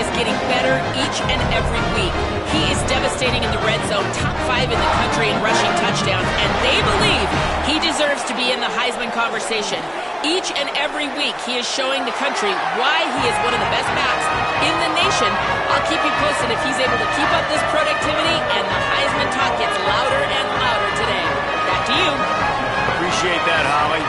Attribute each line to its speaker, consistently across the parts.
Speaker 1: is getting better each and every week. He is devastating in the red zone, top 5 in the country in rushing touchdowns, and they believe he deserves to be in the Heisman conversation. Each and every week, he is showing the country why he is one of the best backs in the nation. I'll keep you posted if he's able to keep up this productivity, and the Heisman talk gets louder and louder today. Back to you.
Speaker 2: Appreciate that, Holly.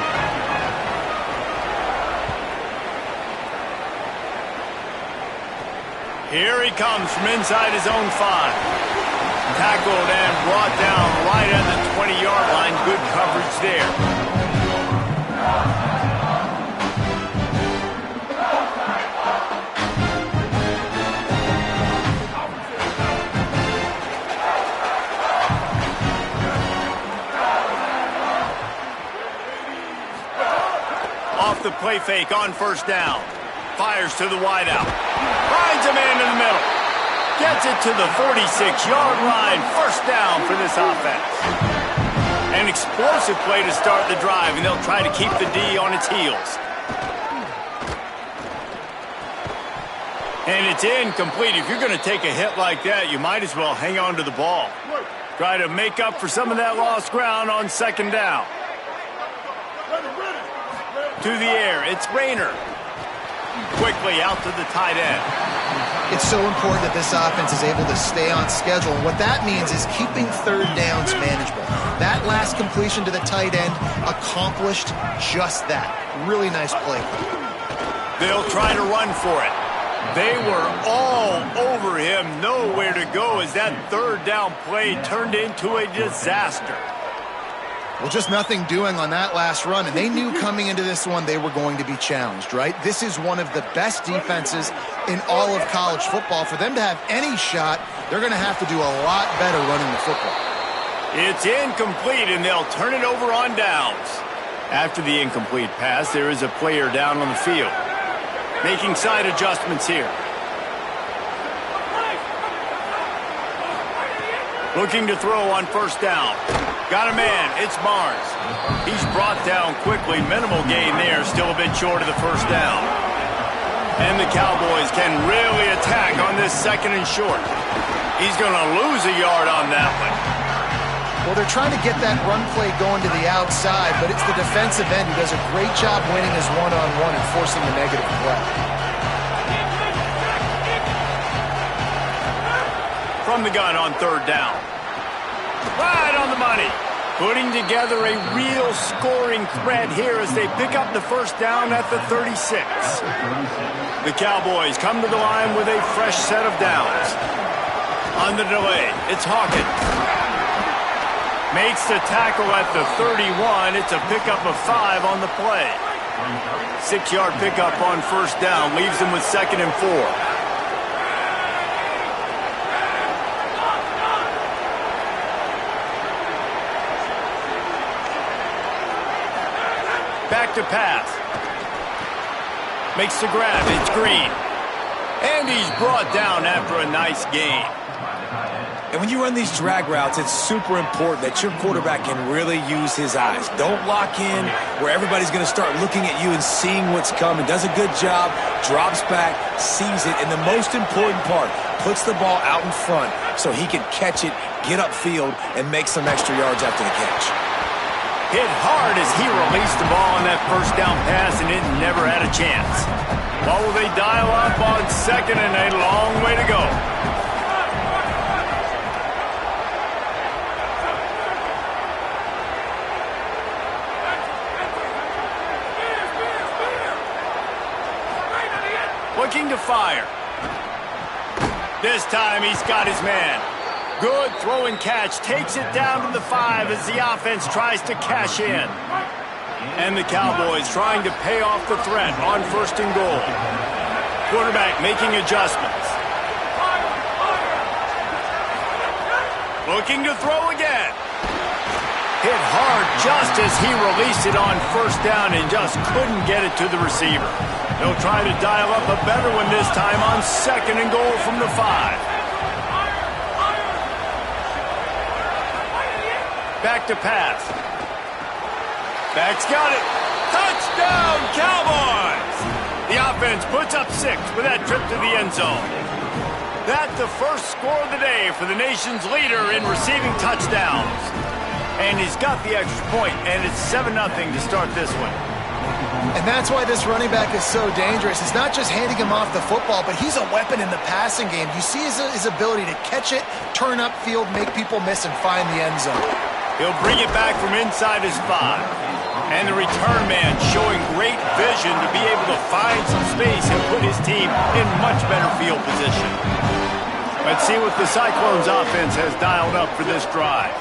Speaker 2: Here he comes from inside his own 5. Tackled and brought down right at the 20-yard line. Good coverage there. Off the play fake on first down. Fires to the wideout. Finds a man in the middle. Gets it to the 46-yard line. First down for this offense. An explosive play to start the drive, and they'll try to keep the D on its heels. And it's incomplete. If you're going to take a hit like that, you might as well hang on to the ball. Try to make up for some of that lost ground on second down. To the air, it's Rayner. Quickly out to the tight end.
Speaker 3: It's so important that this offense is able to stay on schedule. And what that means is keeping third downs manageable. That last completion to the tight end accomplished just that. Really nice play.
Speaker 2: They'll try to run for it. They were all over him. Nowhere to go as that third down play turned into a disaster.
Speaker 3: Well, just nothing doing on that last run, and they knew coming into this one they were going to be challenged, right? This is one of the best defenses in all of college football. For them to have any shot, they're going to have to do a lot better running the football.
Speaker 2: It's incomplete, and they'll turn it over on downs. After the incomplete pass, there is a player down on the field. Making side adjustments here. Looking to throw on first down. Got a man. It's Barnes. He's brought down quickly. Minimal gain there. Still a bit short of the first down. And the Cowboys can really attack on this second and short. He's going to lose a yard on that one.
Speaker 3: Well, they're trying to get that run play going to the outside, but it's the defensive end who does a great job winning his one-on-one and forcing the negative play.
Speaker 2: From the gun on third down. Right on the money. Putting together a real scoring threat here as they pick up the first down at the 36. The Cowboys come to the line with a fresh set of downs. On the delay, it's Hawkins. Makes the tackle at the 31. It's a pickup of 5 on the play. 6-yard pickup on first down. Leaves them with 2nd and 4. Back to pass. Makes the grab. It's Green. And he's brought down after a nice gain.
Speaker 4: And when you run these drag routes, it's super important that your quarterback can really use his eyes. Don't lock in where everybody's going to start looking at you and seeing what's coming. Does a good job, drops back, sees it, and the most important part, puts the ball out in front so he can catch it, get upfield, and make some extra yards after the catch.
Speaker 2: Hit hard as he released the ball on that first down pass, and it never had a chance. What will they dial up on second, and a long way to go. Looking to fire. This time he's got his man. Good throw and catch. Takes it down to the 5 as the offense tries to cash in. And the Cowboys trying to pay off the threat on first and goal. Quarterback making adjustments. Looking to throw again. Hit hard just as he released it on first down and just couldn't get it to the receiver. They'll try to dial up a better one this time on second and goal from the 5. Back to pass. Back's got it. Touchdown, Cowboys! The offense puts up 6 with that trip to the end zone. That's the first score of the day for the nation's leader in receiving touchdowns. And he's got the extra point, and it's 7-0 to start this one.
Speaker 3: And that's why this running back is so dangerous. It's not just handing him off the football, but he's a weapon in the passing game. You see his ability to catch it, turn upfield, make people miss, and find the end zone.
Speaker 2: He'll bring it back from inside his 5. And the return man showing great vision to be able to find some space and put his team in much better field position. Let's see what the Cyclones offense has dialed up for this drive.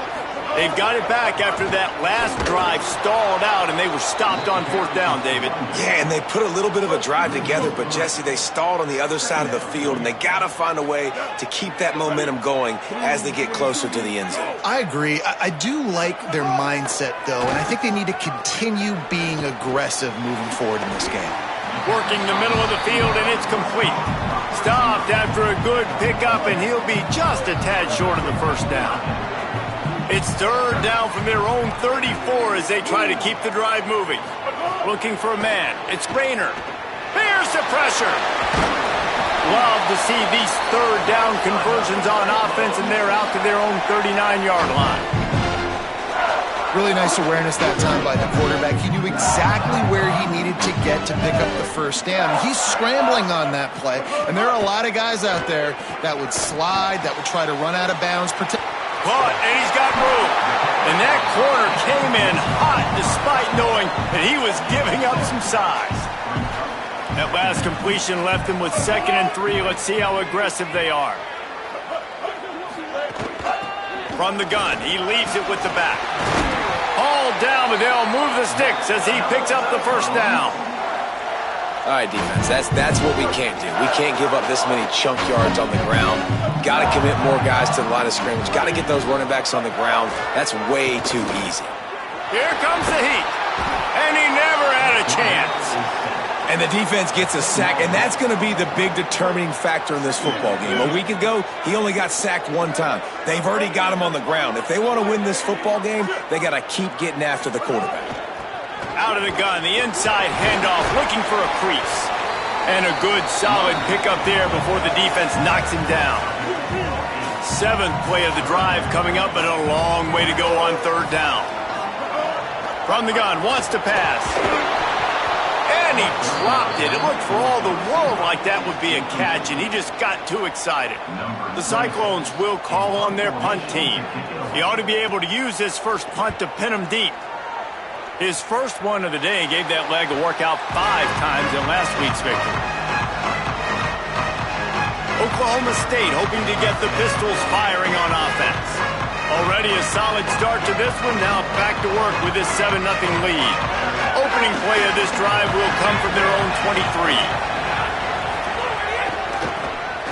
Speaker 2: They've got it back after that last drive stalled out, and they were stopped on 4th down, David.
Speaker 4: Yeah, and they put a little bit of a drive together, but, Jesse, they stalled on the other side of the field, and they got to find a way to keep that momentum going as they get closer to the end zone.
Speaker 3: I agree. I do like their mindset, though, and I think they need to continue being aggressive moving forward in this game.
Speaker 2: Working the middle of the field, and it's complete. Stopped after a good pickup, and he'll be just a tad short of the first down. It's 3rd down from their own 34 as they try to keep the drive moving. Looking for a man. It's Rayner. Here's the pressure. Love to see these 3rd down conversions on offense, and they're out to their own 39-yard line.
Speaker 3: Really nice awareness that time by the quarterback. He knew exactly where he needed to get to pick up the first down. He's scrambling on that play, and there are a lot of guys out there that would slide, that would try to run out of bounds.
Speaker 2: Caught, and he's got room. And that corner came in hot despite knowing that he was giving up some size. That last completion left him with 2nd and 3. Let's see how aggressive they are. From the gun, he leaves it with the back. Hauled down, but they'll move the sticks as he picks up the first down.
Speaker 4: All right, defense, that's what we can't do. We can't give up this many chunk yards on the ground. Got to commit more guys to the line of scrimmage. Got to get those running backs on the ground. That's way too easy.
Speaker 2: Here comes the heat, and he never had a chance.
Speaker 4: And the defense gets a sack, and that's going to be the big determining factor in this football game. A week ago, he only got sacked 1 time. They've already got him on the ground. If they want to win this football game, they got to keep getting after the quarterback.
Speaker 2: Out of the gun, the inside handoff, looking for a crease. And a good, solid pickup there before the defense knocks him down. 7th play of the drive coming up, but a long way to go on 3rd down. From the gun, wants to pass. And he dropped it. It looked for all the world like that would be a catch, and he just got too excited. The Cyclones will call on their punt team. He ought to be able to use this first punt to pin him deep. His first one of the day gave that leg a workout 5 times in last week's victory. Oklahoma State hoping to get the Pistols firing on offense. Already a solid start to this one, now back to work with this 7-0 lead. Opening play of this drive will come from their own 23.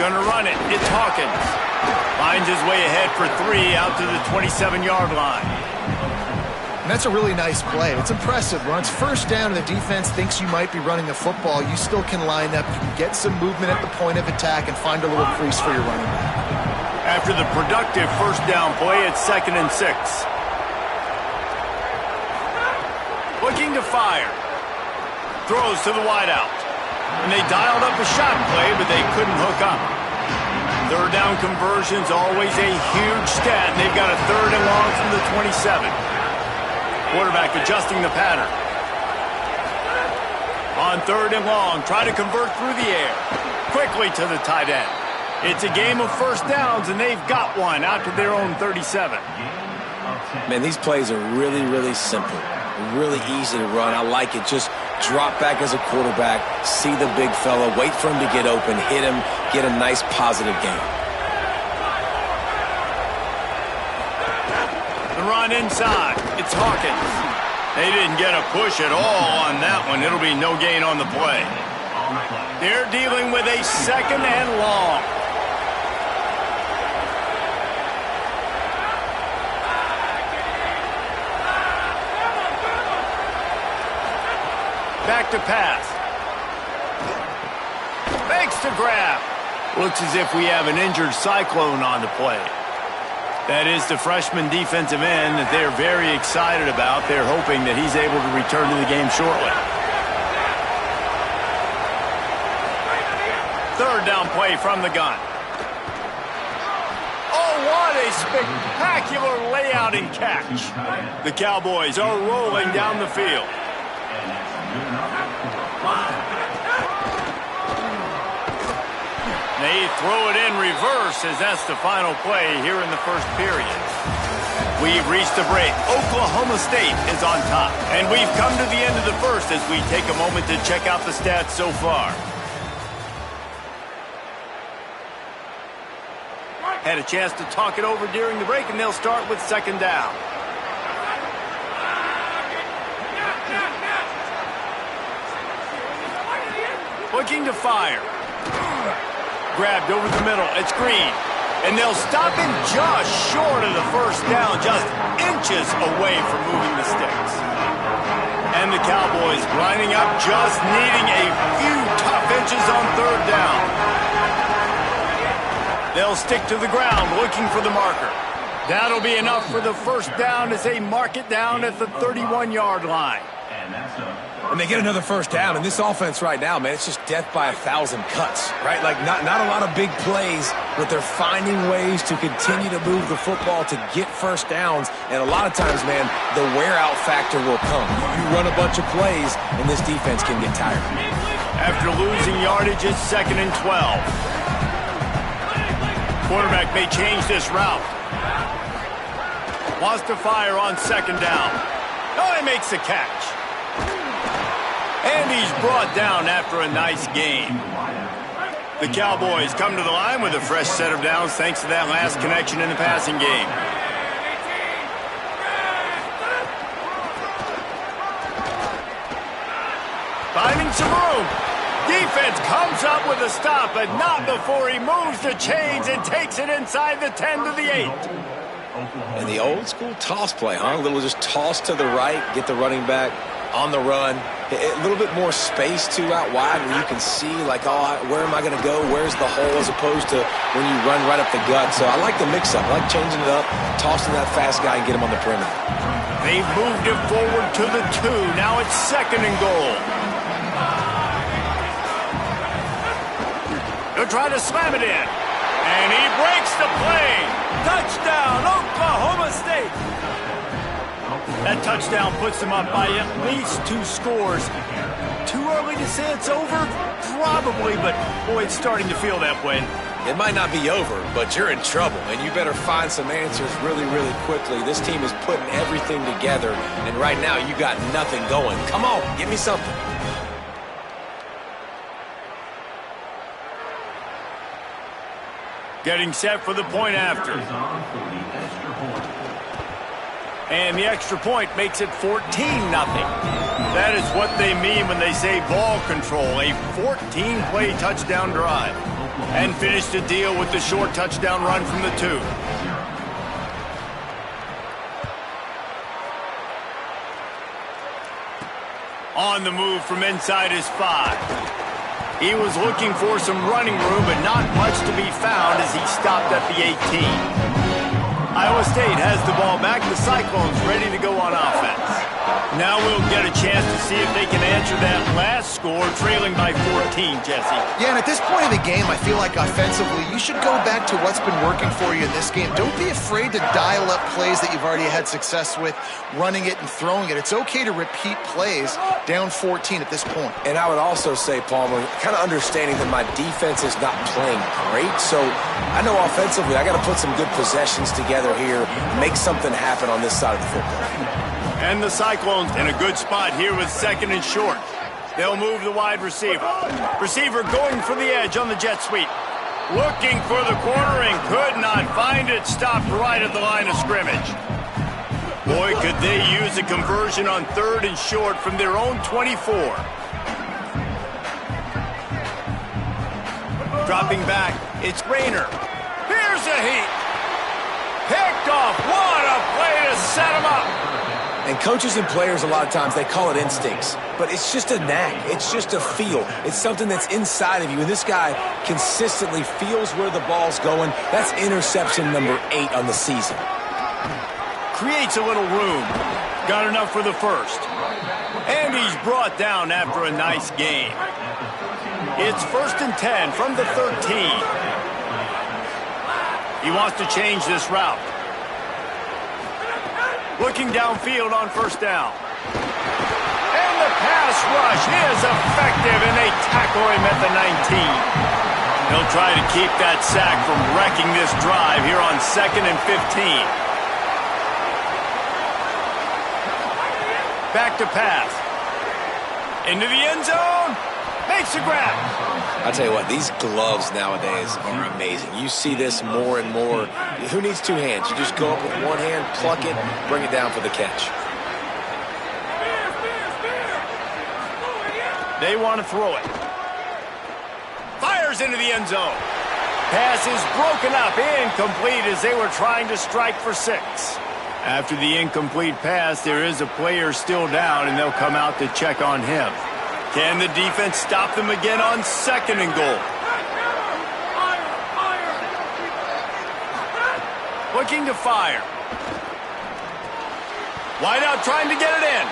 Speaker 2: Gonna run it, it's Hawkins. Finds his way ahead for 3 out to the 27-yard line.
Speaker 3: And that's a really nice play. It's impressive. When it's 1st down and the defense thinks you might be running the football, you still can line up. You can get some movement at the point of attack and find a little crease for your running back.
Speaker 2: After the productive 1st down play, it's 2nd and 6. Looking to fire. Throws to the wideout. And they dialed up a shot play, but they couldn't hook up. 3rd down conversions, always a huge stat. And they've got a 3rd and long from the 27. Quarterback adjusting the pattern. On 3rd and long, try to convert through the air. Quickly to the tight end. It's a game of 1st downs, and they've got one out to their own 37.
Speaker 4: Man, these plays are really, really simple. Really easy to run. I like it. Just drop back as a quarterback, see the big fella, wait for him to get open, hit him, get a nice positive gain.
Speaker 2: The run inside. It's Hawkins. They didn't get a push at all on that one. It'll be no gain on the play. They're dealing with a 2nd and long. Back to pass. Fakes to grab. Looks as if we have an injured Cyclone on the play. That is the freshman defensive end that they're very excited about. They're hoping that he's able to return to the game shortly. 3rd down play from the gun. what a spectacular layout and catch. The Cowboys are rolling down the field. They throw it in reverse as that's the final play here in the first period. We've reached the break. Oklahoma State is on top. And we've come to the end of the first as we take a moment to check out the stats so far. Had a chance to talk it over during the break, and they'll start with second down. Looking to fire. Grabbed over the middle. It's Green. And they'll stop him just short of the first down, just inches away from moving the sticks. And the Cowboys lining up, just needing a few tough inches on third down. They'll stick to the ground, looking for the marker. That'll be enough for the first down as they mark it down at the 31-yard line.
Speaker 4: And they get another first down, and this offense right now, man, it's just death by 1,000 cuts, right? Like, not a lot of big plays, but they're finding ways to continue to move the football to get first downs, and a lot of times, man, the wear-out factor will come. You run a bunch of plays, and this defense can get tired.
Speaker 2: After losing yardage, it's 2nd and 12. Quarterback may change this route. Wants to fire on second down. Oh, he makes the catch. And he's brought down after a nice game. The Cowboys come to the line with a fresh set of downs thanks to that last connection in the passing game. Finding some room. Defense comes up with a stop, but not before he moves the chains and takes it inside the 10 to the 8.
Speaker 4: And the old school toss play, huh? A little just toss to the right, get the running back on the run. A little bit more space, too, out wide where you can see, like, oh, where am I going to go? Where's the hole? As opposed to when you run right up the gut. So I like the mix-up. I like changing it up, tossing that fast guy and get him on the perimeter.
Speaker 2: They've moved it forward to the 2. Now it's 2nd and goal. They'll try to slam it in. And he breaks the play. Touchdown, Oklahoma State. That touchdown puts them up by at least 2 scores. Too early to say it's over? Probably, but boy, it's starting to feel that way.
Speaker 4: It might not be over, but you're in trouble, and you better find some answers really, really quickly. This team is putting everything together, and right now you got nothing going. Come on, give me something.
Speaker 2: Getting set for the point after. And the extra point makes it 14-0. That is what they mean when they say ball control. A 14-play touchdown drive. And finish the deal with the short touchdown run from the 2. On the move from inside his 5. He was looking for some running room, but not much to be found as he stopped at the 18. Iowa State has the ball back. The Cyclones ready to go on offense. Now we'll get a chance to see if they can answer that last score, trailing by 14, Jesse.
Speaker 3: Yeah, and at this point of the game, I feel like offensively, you should go back to what's been working for you in this game. Don't be afraid to dial up plays that you've already had success with, running it and throwing it. It's okay to repeat plays down 14 at this point.
Speaker 4: And I would also say, Palmer, kind of understanding that my defense is not playing great, so I know offensively I got to put some good possessions together here, make something happen on this side of the football.
Speaker 2: And the Cyclones in a good spot here with 2nd and short. They'll move the wide receiver. Receiver going for the edge on the jet sweep. Looking for the corner and could not find it. Stopped right at the line of scrimmage. Boy, could they use a conversion on 3rd and short from their own 24. Dropping back, it's Rayner. Here's a heat. Picked off. What a play to set him up.
Speaker 4: And coaches and players, a lot of times, they call it instincts. But it's just a knack. It's just a feel. It's something that's inside of you. And this guy consistently feels where the ball's going. That's interception number 8 on the season.
Speaker 2: Creates a little room. Got enough for the first. And he's brought down after a nice game. It's 1st and 10 from the 13. He wants to change this route. Looking downfield on first down. And the pass rush is effective, and they tackle him at the 19. He'll try to keep that sack from wrecking this drive here on 2nd and 15. Back to pass. Into the end zone. Makes a grab.
Speaker 4: I'll tell you what, these gloves nowadays are amazing. You see this more and more. Who needs two hands? You just go up with one hand, pluck it, bring it down for the catch.
Speaker 2: They want to throw it. Fires into the end zone. Pass is broken up, incomplete as they were trying to strike for 6. After the incomplete pass, there is a player still down, and they'll come out to check on him. Can the defense stop them again on 2nd and goal? Looking to fire. Wide out trying to get it in.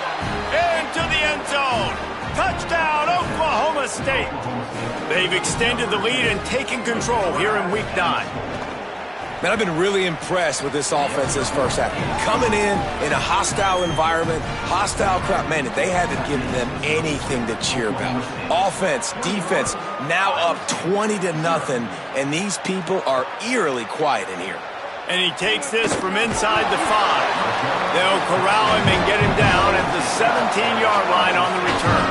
Speaker 2: Into the end zone. Touchdown, Oklahoma State. They've extended the lead and taken control here in Week 9.
Speaker 4: Man, I've been really impressed with this offense this first half. Coming in a hostile environment, hostile crowd. Man, they haven't given them anything to cheer about. Offense, defense, now up 20-0, and these people are eerily quiet in here.
Speaker 2: And he takes this from inside the 5. They'll corral him and get him down at the 17-yard line on the return.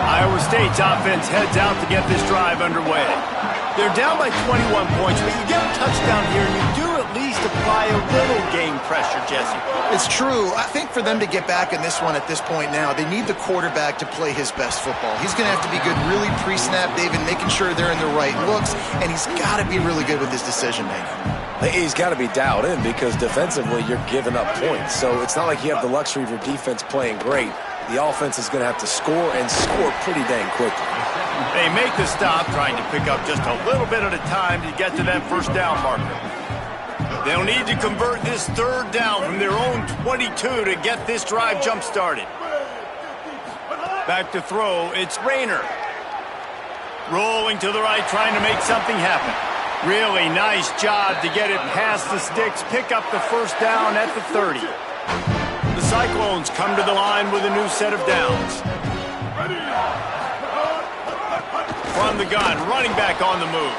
Speaker 2: Iowa State's offense heads out to get this drive underway. They're down by 21 points, but you get a touchdown here, and you do at least apply a little game pressure, Jesse.
Speaker 3: It's true. I think for them to get back in this one at this point now, they need the quarterback to play his best football. He's going to have to be good really pre-snap, David, making sure they're in the right looks, and he's got to be really good with his decision-making.
Speaker 4: He's got to be dialed in because defensively you're giving up points. So it's not like you have the luxury of your defense playing great. The offense is going to have to score and score pretty dang quickly.
Speaker 2: They make the stop, trying to pick up just a little bit at a time to get to that first down marker. They'll need to convert this 3rd down from their own 22 to get this drive jump-started. Back to throw, it's Rayner. Rolling to the right, trying to make something happen. Really nice job to get it past the sticks, pick up the first down at the 30. The Cyclones come to the line with a new set of downs. From the gun, running back on the move.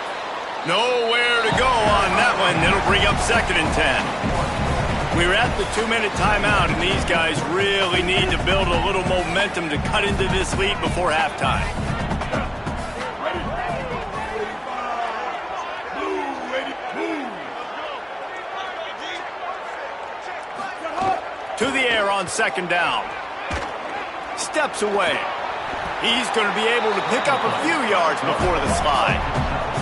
Speaker 2: Nowhere to go on that one. It'll bring up 2nd and 10. We're at the 2-minute timeout, and these guys really need to build a little momentum to cut into this lead before halftime. To the air on 2nd down. Steps away. He's going to be able to pick up a few yards before the slide.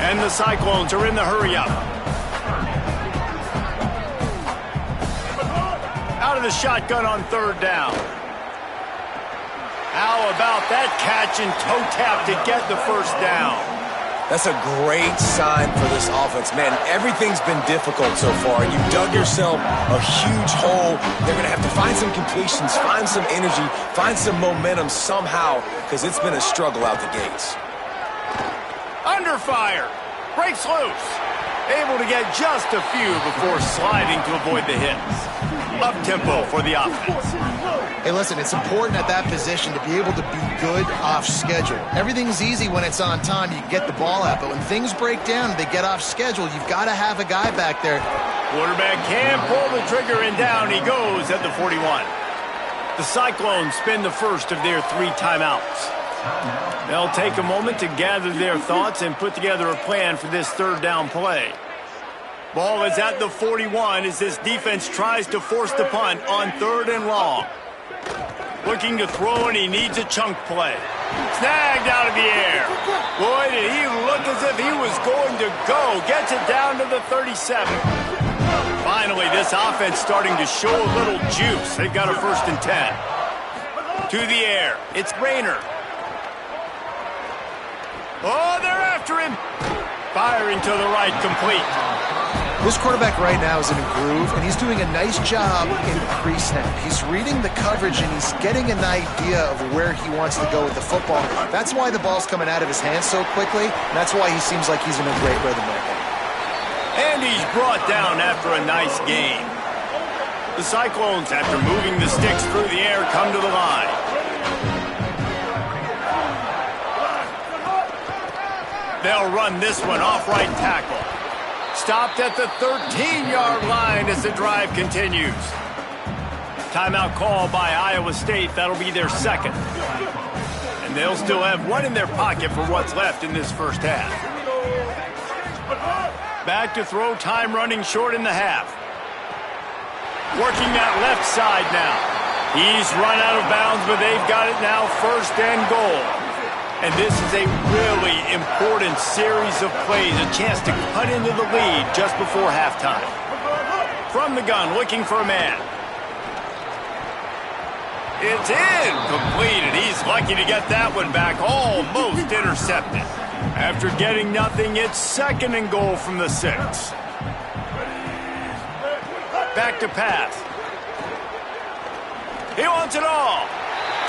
Speaker 2: And the Cyclones are in the hurry-up. Out of the shotgun on 3rd down. How about that catch and toe tap to get the first down?
Speaker 4: That's a great sign for this offense. Man, everything's been difficult so far. You dug yourself a huge hole. They're going to have to find some completions, find some energy, find some momentum somehow, because it's been a struggle out the gates.
Speaker 2: Under fire. Breaks loose. Able to get just a few before sliding to avoid the hits. Up tempo for the offense.
Speaker 3: Hey, listen, it's important at that position to be able to be good off schedule. Everything's easy when it's on time. You can get the ball out, but when things break down and they get off schedule, you've got to have a guy back there.
Speaker 2: Quarterback can pull the trigger, and down he goes at the 41. The Cyclones spend the first of their 3 timeouts. They'll take a moment to gather their thoughts and put together a plan for this 3rd down play. Ball is at the 41 as this defense tries to force the punt on 3rd and long. Looking to throw, and he needs a chunk play. Snagged out of the air. Boy, did he look as if he was going to go. Gets it down to the 37. Finally, this offense starting to show a little juice. They've got a 1st and 10. To the air. It's Rayner. Oh, they're after him. Firing to the right, complete.
Speaker 3: This quarterback right now is in a groove, and he's doing a nice job in pre-snap. He's reading the coverage, and he's getting an idea of where he wants to go with the football. That's why the ball's coming out of his hands so quickly, and that's why he seems like he's in a great rhythm right now.
Speaker 2: And he's brought down after a nice game. The Cyclones, after moving the sticks through the air, come to the line. They'll run this one off right tackle. Stopped at the 13-yard line as the drive continues. Timeout call by Iowa State. That'll be their second. And they'll still have one in their pocket for what's left in this first half. Back to throw, time running short in the half. Working that left side now. He's run out of bounds, but they've got it now, first and goal. And this is a really important series of plays, a chance to cut into the lead just before halftime. From the gun, looking for a man. It's incomplete, and he's lucky to get that one back, almost intercepted. After getting nothing, it's second and goal from the 6. Back to pass. He wants it all.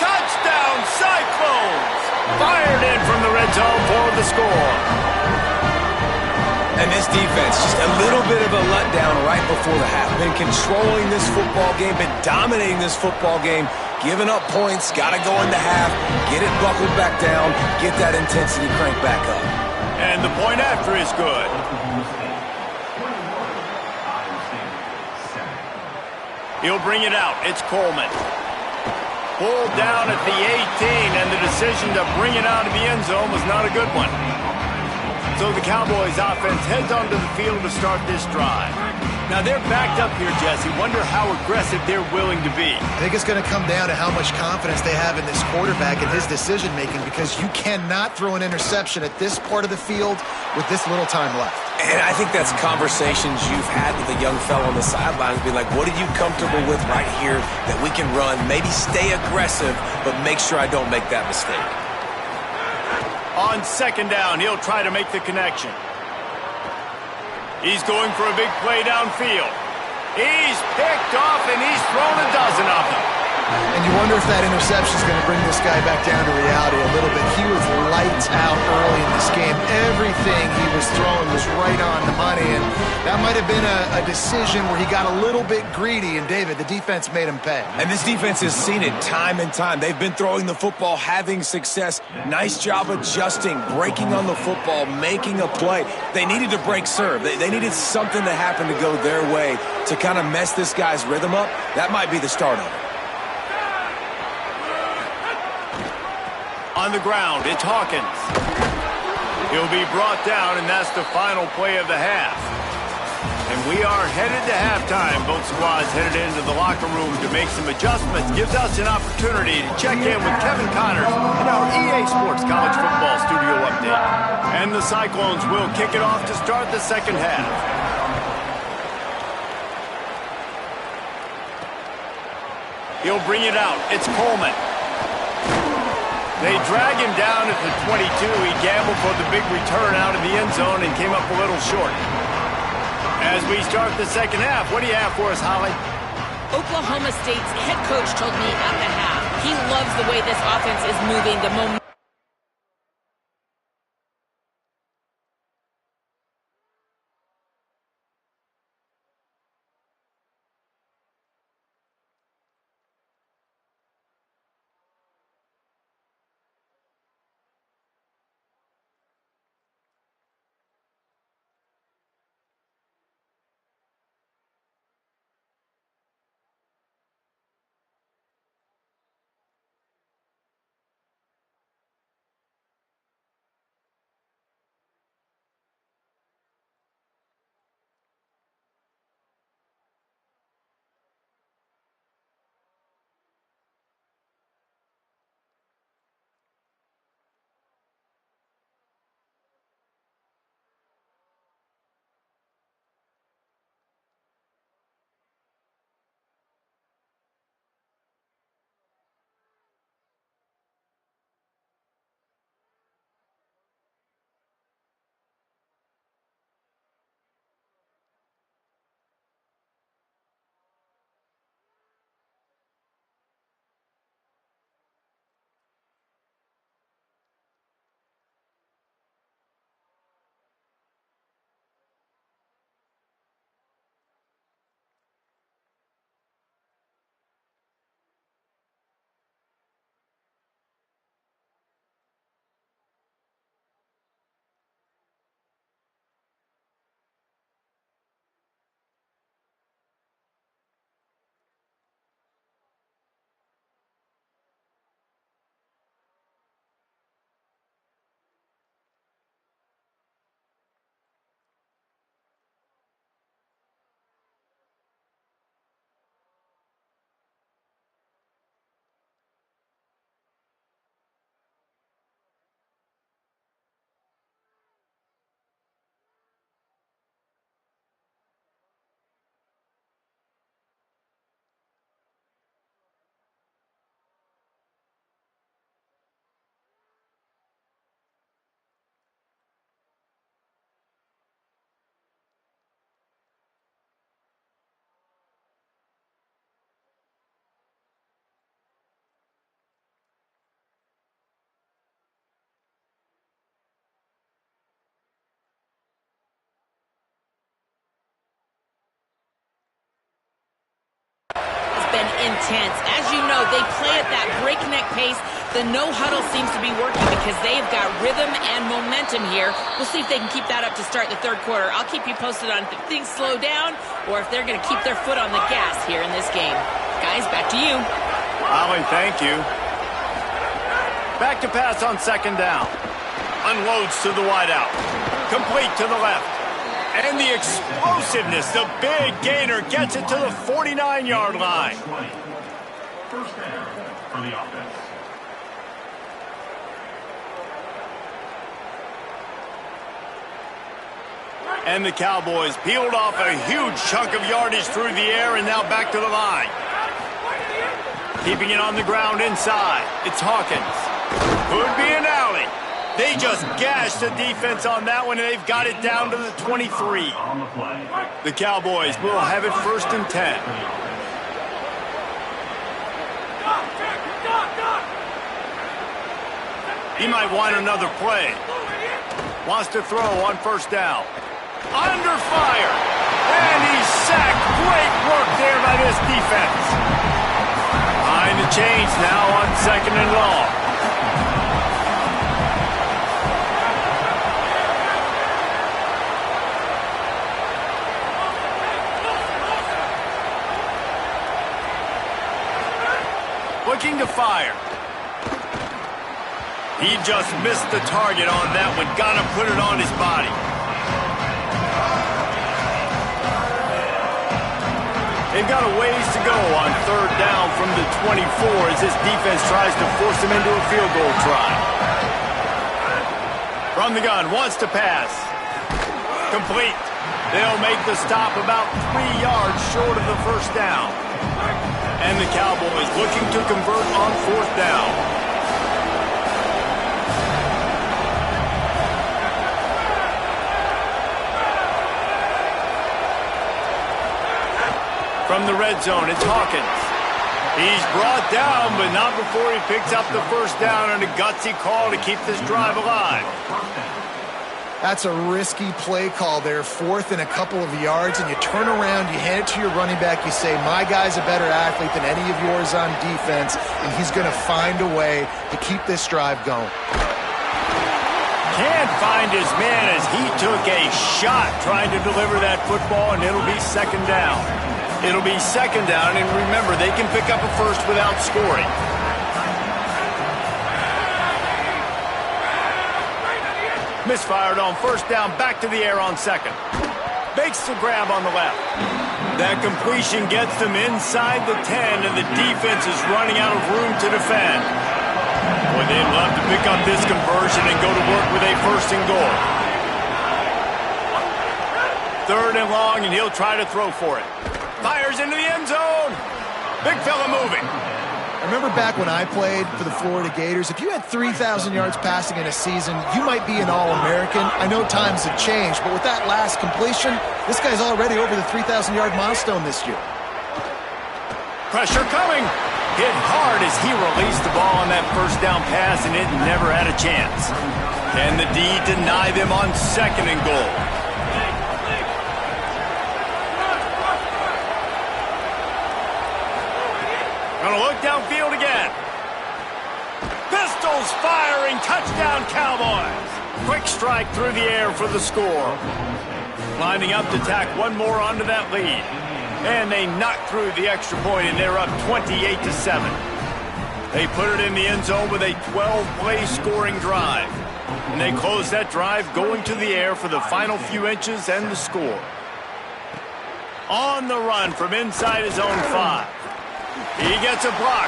Speaker 2: Touchdown, Cyclones! Fired in from the red zone for the score.
Speaker 4: And this defense, just a little bit of a letdown right before the half. Been controlling this football game, been dominating this football game, giving up points, got to go into half, get it buckled back down, get that intensity cranked back up.
Speaker 2: And the point after is good. He'll bring it out. It's Coleman. Pulled down at the 18, and the decision to bring it out of the end zone was not a good one. So the Cowboys offense heads onto the field to start this drive. Now they're backed up here, Jesse. Wonder how aggressive they're willing to be.
Speaker 3: I think it's going to come down to how much confidence they have in this quarterback and his decision-making, because you cannot throw an interception at this part of the field with this little time left.
Speaker 4: And I think that's conversations you've had with a young fellow on the sidelines, be like, what are you comfortable with right here that we can run? Maybe stay aggressive, but make sure I don't make that mistake.
Speaker 2: On second down, he'll try to make the connection. He's going for a big play downfield. He's picked off, and he's thrown a dozen of them.
Speaker 3: And you wonder if that interception is going to bring this guy back down to reality a little bit. He was lights out early in this game. Everything he was throwing was right on the money, and that might have been a decision where he got a little bit greedy, and David, the defense made him pay.
Speaker 4: And this defense has seen it time and time. They've been throwing the football, having success. Nice job adjusting, breaking on the football, making a play. They needed to break serve. They needed something to happen to go their way to kind of mess this guy's rhythm up. That might be the start of it.
Speaker 2: On the ground, it's Hawkins. He'll be brought down, and that's the final play of the half. And we are headed to halftime. Both squads headed into the locker room to make some adjustments. Gives us an opportunity to check in with Kevin Connors in our EA Sports College Football Studio Update. And the Cyclones will kick it off to start the second half. He'll bring it out. It's Coleman. They drag him down at the 22. He gambled for the big return out of the end zone and came up a little short. As we start the second half, what do you have for us, Holly?
Speaker 1: Oklahoma State's head coach told me at the half he loves the way this offense is moving, the momentum. intense. As you know, they play at that breakneck pace. The no-huddle seems to be working because they've got rhythm and momentum here. We'll see if they can keep that up to start the third quarter. I'll keep you posted on if things slow down or if they're going to keep their foot on the gas here in this game. Guys, back to you.
Speaker 2: Ollie, thank you. Back to pass on second down. Unloads to the wideout. Complete to the left. And the explosiveness, the big gainer gets it to the 49-yard line.
Speaker 5: First down for the offense.
Speaker 2: And the Cowboys peeled off a huge chunk of yardage through the air and now back to the line. Keeping it on the ground inside. It's Hawkins. Could be an alley. They just gashed the defense on that one, and they've got it down to the 23. The Cowboys will have it first and 10. He might want another play. Wants to throw on first down. Under fire. And he's sacked. Great work there by this defense. Behind the chains now on second and long. Looking to fire. He just missed the target on that one. Got to put it on his body. They've got a ways to go on third down from the 24 as this defense tries to force them into a field goal try. From the gun, wants to pass. Complete. They'll make the stop about 3 yards short of the first down. And the Cowboys looking to convert on fourth down. From the red zone, it's Hawkins. He's brought down, but not before he picks up the first down and a gutsy call to keep this drive alive.
Speaker 3: That's a risky play call there, fourth and a couple of yards, and you turn around, you hand it to your running back, you say, my guy's a better athlete than any of yours on defense, and he's going to find a way to keep this drive going.
Speaker 2: Can't find his man as he took a shot trying to deliver that football, and it'll be second down. It'll be second down, and remember, they can pick up a first without scoring. Misfired on first down, back to the air on second. Makes the grab on the left. That completion gets them inside the 10, and the defense is running out of room to defend. Boy, they'd love to pick up this conversion and go to work with a first and goal. Third and long, and he'll try to throw for it. Fires into the end zone. Big fella moving.
Speaker 3: I remember back when I played for the Florida Gators, if you had 3,000 yards passing in a season, you might be an All-American. I know times have changed, but with that last completion, this guy's already over the 3,000-yard milestone this year.
Speaker 2: Pressure coming. Hit hard as he released the ball on that first down pass, and it never had a chance. Can the D deny them on second and goal? Gonna look downfield again. Pistols firing, touchdown Cowboys. Quick strike through the air for the score. Lining up to tack one more onto that lead. And they knock through the extra point, and they're up 28-7. They put it in the end zone with a 12-play scoring drive. And they close that drive going to the air for the final few inches and the score. On the run from inside his own 5. He gets a block.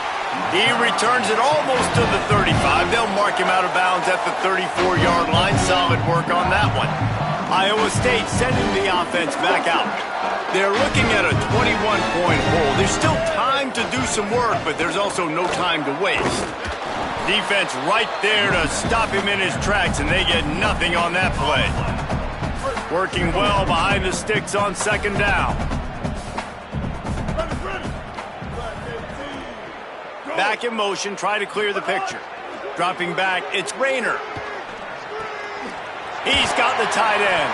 Speaker 2: He returns it almost to the 35. They'll mark him out of bounds at the 34-yard line. Solid work on that one. Iowa State sending the offense back out. They're looking at a 21-point hole. There's still time to do some work, but there's also no time to waste. Defense right there to stop him in his tracks, and they get nothing on that play. Working well behind the sticks on second down. Back in motion, try to clear the picture. Dropping back, it's Rayner. He's got the tight end.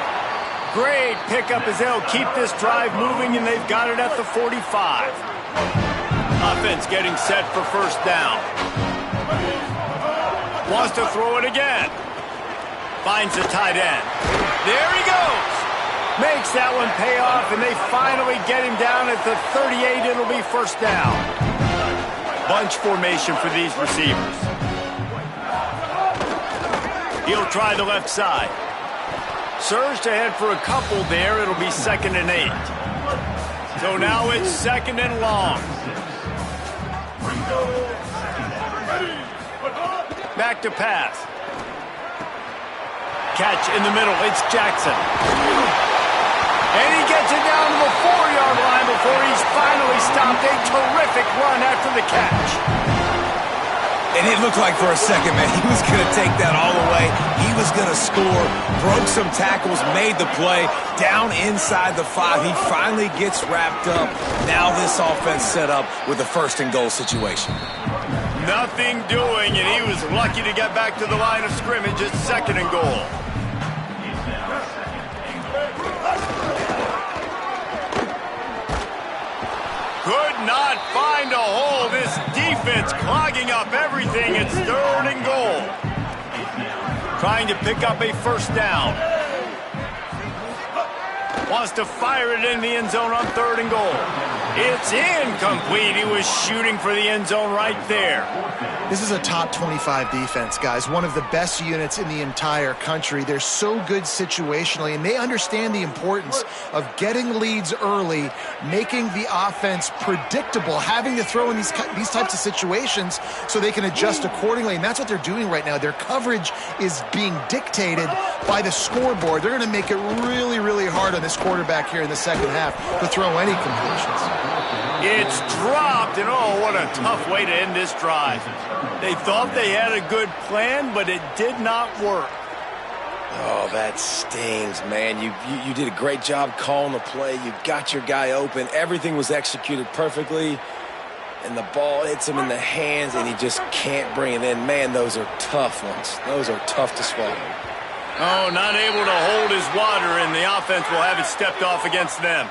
Speaker 2: Great pickup as they'll keep this drive moving, and they've got it at the 45. A offense getting set for first down. Wants to throw it again. Finds the tight end. There he goes. Makes that one pay off, and they finally get him down at the 38. It'll be first down. Bunch formation for these receivers. He'll try the left side. Surged ahead for a couple there. It'll be 2nd and 8. So now it's 2nd and long. Back to pass. Catch in the middle. It's Jackson. And he gets it down to the 4-yard line before he's finally stopped. A terrific run after the catch.
Speaker 4: And it looked like for a second, man, he was going to take that all the way. He was going to score, broke some tackles, made the play, down inside the 5. He finally gets wrapped up. Now this offense set up with a 1st and goal situation.
Speaker 2: Nothing doing, and he was lucky to get back to the line of scrimmage at 2nd and goal. Could not find a hole. This defense clogging up everything. It's 3rd and goal. Trying to pick up a first down. Wants to fire it in the end zone on 3rd and goal. It's incomplete. He was shooting for the end zone right there.
Speaker 3: This is a top 25 defense, guys. One of the best units in the entire country. They're so good situationally, and they understand the importance of getting leads early, making the offense predictable, having to throw in these types of situations so they can adjust accordingly. And that's what they're doing right now. Their coverage is being dictated by the scoreboard. They're going to make it really, really hard on this quarterback here in the second half to throw any completions.
Speaker 2: It's dropped, and oh, what a tough way to end this drive. They thought they had a good plan, but it did not work.
Speaker 4: Oh, that stings, man. You did a great job calling the play. You got your guy open. Everything was executed perfectly, and the ball hits him in the hands, and he just can't bring it in. Man, those are tough ones. Those are tough to swallow.
Speaker 2: Oh, not able to hold his water, and the offense will have it stepped off against them.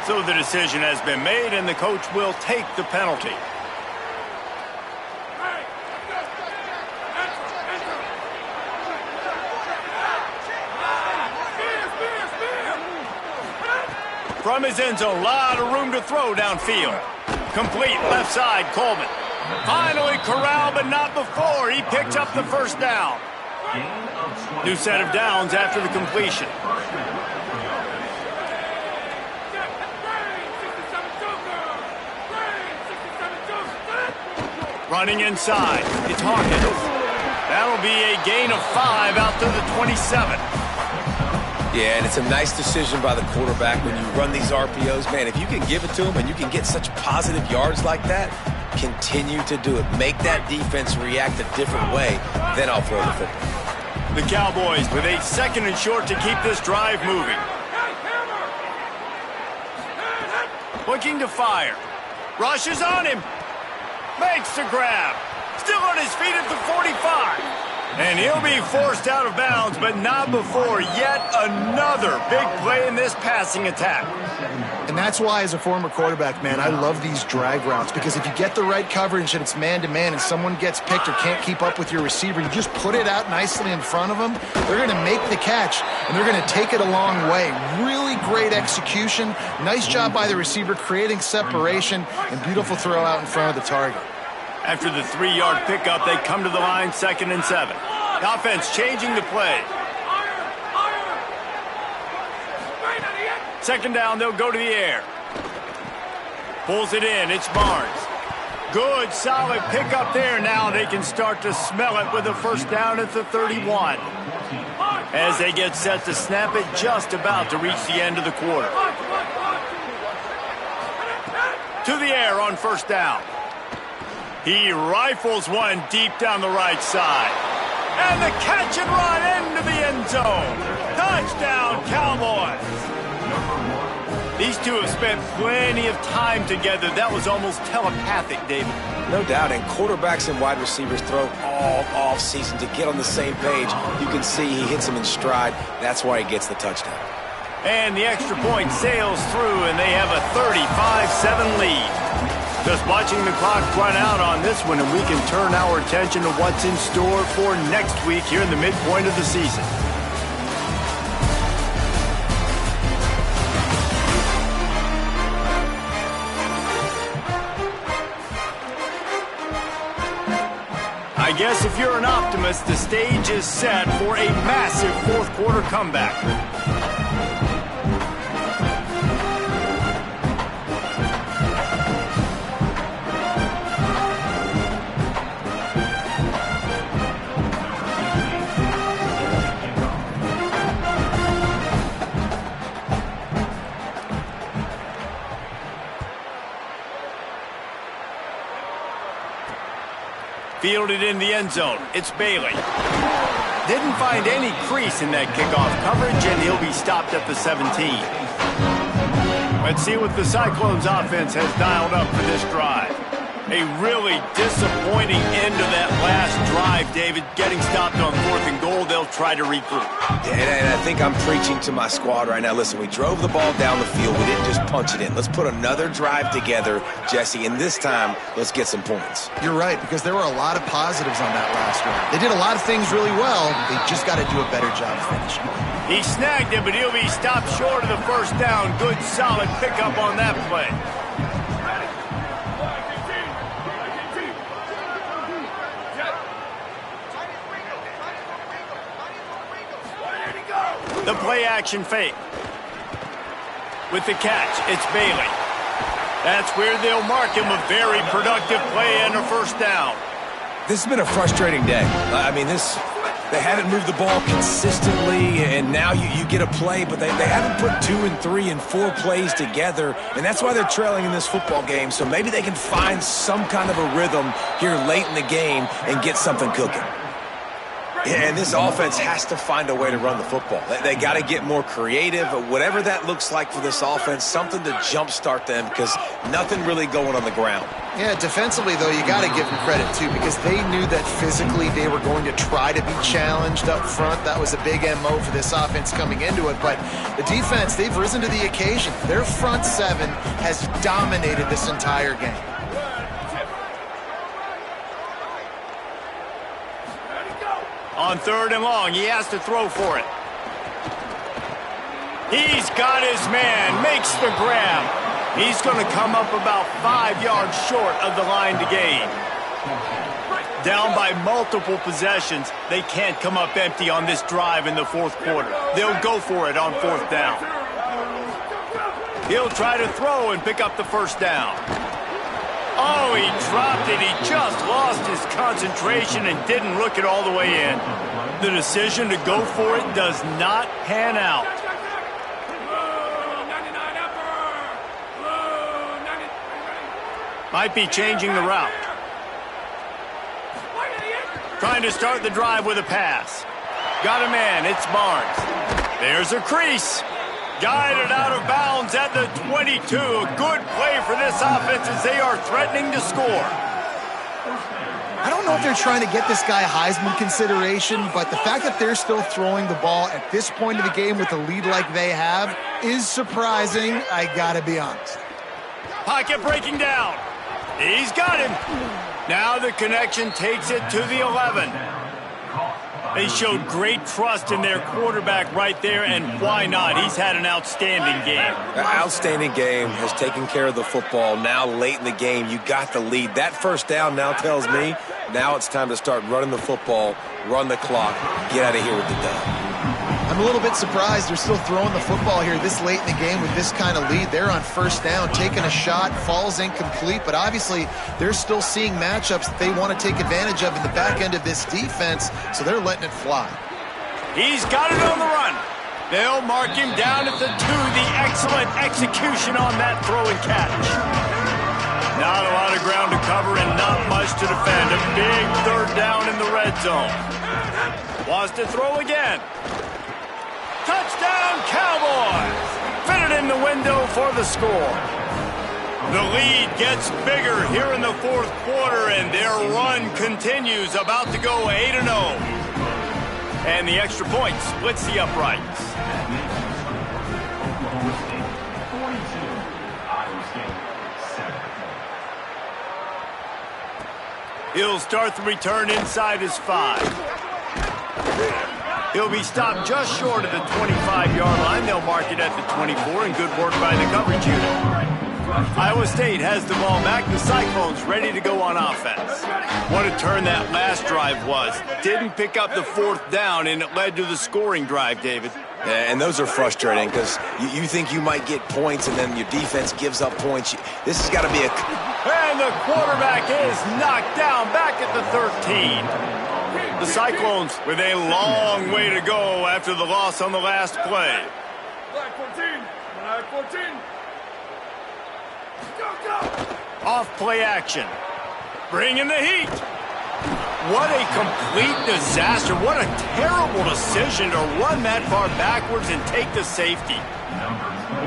Speaker 2: So the decision has been made, and the coach will take the penalty. From his end zone, a lot of room to throw downfield. Complete left side, Coleman. Finally corralled, but not before. He picked up the first down. New set of downs after the completion. Running inside, it's Hawkins. That'll be a gain of 5 out to the 27.
Speaker 4: Yeah, and it's a nice decision by the quarterback when you run these RPOs. Man, if you can give it to him and you can get such positive yards like that, continue to do it. Make that defense react a different way, then I'll throw the football.
Speaker 2: The Cowboys with a 2nd and short to keep this drive moving. Looking to fire. Rushes on him. Makes the grab. Still on his feet at the 45. And he'll be forced out of bounds, but not before yet another big play in this passing attack.
Speaker 3: And that's why, as a former quarterback, man, I love these drag routes, because if you get the right coverage and it's man-to-man and someone gets picked or can't keep up with your receiver, you just put it out nicely in front of them. They're going to make the catch, and they're going to take it a long way. Really great execution. Nice job by the receiver creating separation, and beautiful throw out in front of the target.
Speaker 2: After the 3-yard pickup, they come to the line, 2nd and 7. The offense changing the play. 2nd down, they'll go to the air. Pulls it in, it's Barnes. Good, solid pickup there. Now they can start to smell it with a first down at the 31. As they get set to snap it, just about to reach the end of the quarter. To the air on first down. He rifles one deep down the right side. And the catch and run into the end zone. Touchdown, Cowboys. These two have spent plenty of time together. That was almost telepathic, David.
Speaker 4: No doubt, and quarterbacks and wide receivers throw all off season to get on the same page. You can see he hits him in stride. That's why he gets the touchdown.
Speaker 2: And the extra point sails through, and they have a 35-7 lead. Just watching the clock run out on this one, and we can turn our attention to what's in store for next week here in the midpoint of the season. I guess if you're an optimist, the stage is set for a massive fourth quarter comeback. Fielded in the end zone. It's Bailey. Didn't find any crease in that kickoff coverage, and he'll be stopped at the 17. Let's see what the Cyclones offense has dialed up for this drive. A really disappointing end to that last drive, David. Getting stopped on 4th and goal, they'll try to regroup.
Speaker 4: And I think I'm preaching to my squad right now. Listen, we drove the ball down the field. We didn't just punch it in. Let's put another drive together, Jesse, and this time, let's get some points.
Speaker 3: You're right, because there were a lot of positives on that last drive. They did a lot of things really well. They just got to do a better job finishing.
Speaker 2: He snagged it, but he'll be stopped short of the first down. Good, solid pickup on that play. The play-action fake. With the catch, it's Bailey. That's where they'll mark him. A very productive play and a first down.
Speaker 4: This has been a frustrating day. I mean, they haven't moved the ball consistently, and now you get a play, but they haven't put 2 and 3 and 4 plays together, and that's why they're trailing in this football game. So maybe they can find some kind of a rhythm here late in the game and get something cooking. And this offense has to find a way to run the football. They got to get more creative, whatever that looks like for this offense, something to jumpstart them, because nothing really going on the ground.
Speaker 3: Yeah, defensively, though, you got to give them credit, too, because they knew that physically they were going to try to be challenged up front. That was a big MO for this offense coming into it. But the defense, they've risen to the occasion. Their front seven has dominated this entire game.
Speaker 2: On 3rd and long, he has to throw for it. He's got his man, makes the grab. He's going to come up about 5 yards short of the line to gain. Down by multiple possessions, they can't come up empty on this drive in the fourth quarter. They'll go for it on 4th down. He'll try to throw and pick up the first down. Oh, he dropped it. He just lost his concentration and didn't look it all the way in. The decision to go for it does not pan out. Might be changing the route. Trying to start the drive with a pass. Got a man. It's Barnes. There's a crease. Guided out of bounds at the 22. A good play for this offense as they are threatening to score.
Speaker 3: I don't know if they're trying to get this guy Heisman consideration, but the fact that they're still throwing the ball at this point of the game with a lead like they have is surprising, I gotta be honest.
Speaker 2: Pocket breaking down. He's got him. Now the connection takes it to the 11. They showed great trust in their quarterback right there, and why not? He's had an outstanding game.
Speaker 4: An outstanding game, has taken care of the football. Now late in the game, you got the lead. That first down now tells me now it's time to start running the football, run the clock, get out of here with the dub.
Speaker 3: I'm a little bit surprised they're still throwing the football here this late in the game with this kind of lead. They're on 1st down, taking a shot, falls incomplete, but obviously they're still seeing matchups that they want to take advantage of in the back end of this defense, so they're letting it fly.
Speaker 2: He's got it on the run. They'll mark him down at the 2. The excellent execution on that throw and catch. Not a lot of ground to cover and not much to defend. A big 3rd down in the red zone. Wants to throw again. Touchdown, Cowboys! Fitted in the window for the score. The lead gets bigger here in the fourth quarter, and their run continues, about to go 8-0. And the extra point splits the uprights. He'll start the return inside his 5. He'll be stopped just short of the 25-yard line. They'll mark it at the 24, and good work by the coverage unit. Iowa State has the ball back. The Cyclones ready to go on offense. What a turn that last drive was. Didn't pick up the 4th down, and it led to the scoring drive, David.
Speaker 4: Yeah, and those are frustrating because you think you might get points, and then your defense gives up points. This has got to be a...
Speaker 2: And the quarterback is knocked down back at the 13. The Cyclones with a long way to go after the loss on the last play.
Speaker 6: Black 14. Black 14.
Speaker 2: Off play action. Bringing the heat. What a complete disaster. What a terrible decision to run that far backwards and take the safety.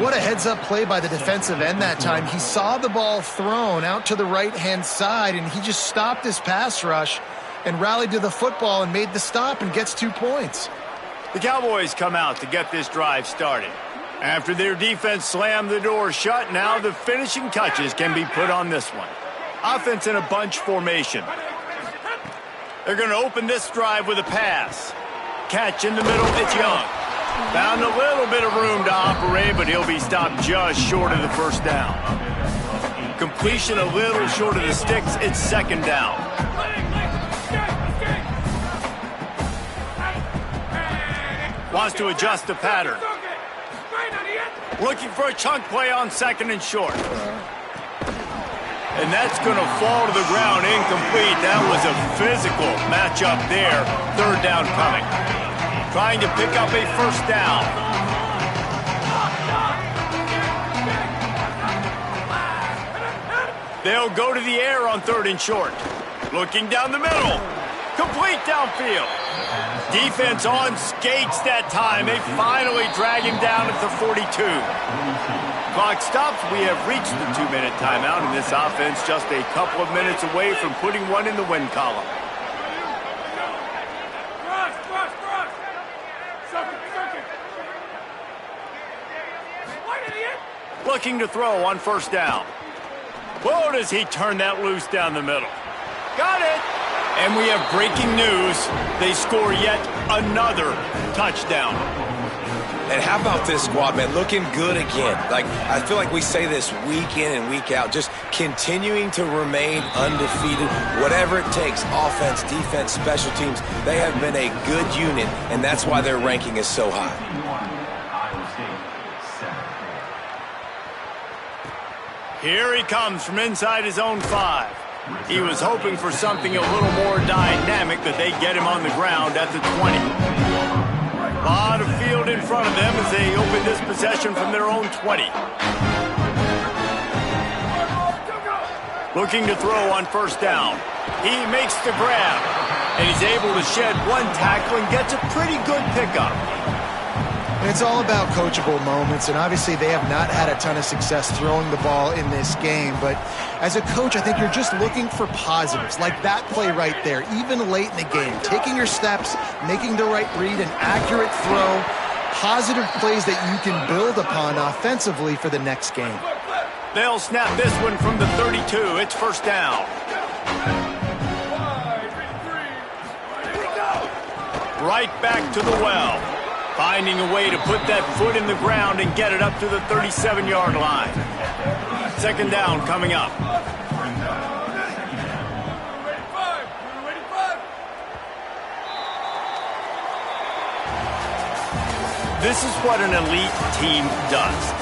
Speaker 3: What a heads-up play by the defensive end that time. He saw the ball thrown out to the right-hand side, and he just stopped his pass rush and rallied to the football and made the stop and gets 2 points.
Speaker 2: The Cowboys come out to get this drive started. After their defense slammed the door shut, now the finishing touches can be put on this one. Offense in a bunch formation. They're going to open this drive with a pass. Catch in the middle, it's Young. Found a little bit of room to operate, but he'll be stopped just short of the 1st down. Completion a little short of the sticks, it's 2nd down. Wants to adjust the pattern. Looking for a chunk play on 2nd and short. And that's going to fall to the ground incomplete. That was a physical matchup there. 3rd down coming. Trying to pick up a 1st down. They'll go to the air on 3rd and short. Looking down the middle. Complete downfield. Defense on skates that time. They finally drag him down at the 42. Clock stops. We have reached the 2-minute timeout, and this offense just a couple of minutes away from putting one in the win column. Looking to throw on 1st down. Whoa, does he turn that loose down the middle. Got it. And we have breaking news. They score yet another touchdown.
Speaker 4: And how about this squad, man? Looking good again. Like, I feel like we say this week in and week out, just continuing to remain undefeated. Whatever it takes, offense, defense, special teams, they have been a good unit, and that's why their ranking is so high.
Speaker 2: Here he comes from inside his own 5. He was hoping for something a little more dynamic, but they get him on the ground at the 20. A lot of field in front of them as they open this possession from their own 20. Looking to throw on 1st down. He makes the grab, and he's able to shed 1 tackle and gets a pretty good pickup.
Speaker 3: And it's all about coachable moments, and obviously they have not had a ton of success throwing the ball in this game. But as a coach, I think you're just looking for positives, like that play right there, even late in the game. Taking your steps, making the right read, an accurate throw, positive plays that you can build upon offensively for the next game.
Speaker 2: They'll snap this one from the 32. It's 1st down. Right back to the well. Finding a way to put that foot in the ground and get it up to the 37-yard line. 2nd down coming up. This is what an elite team does.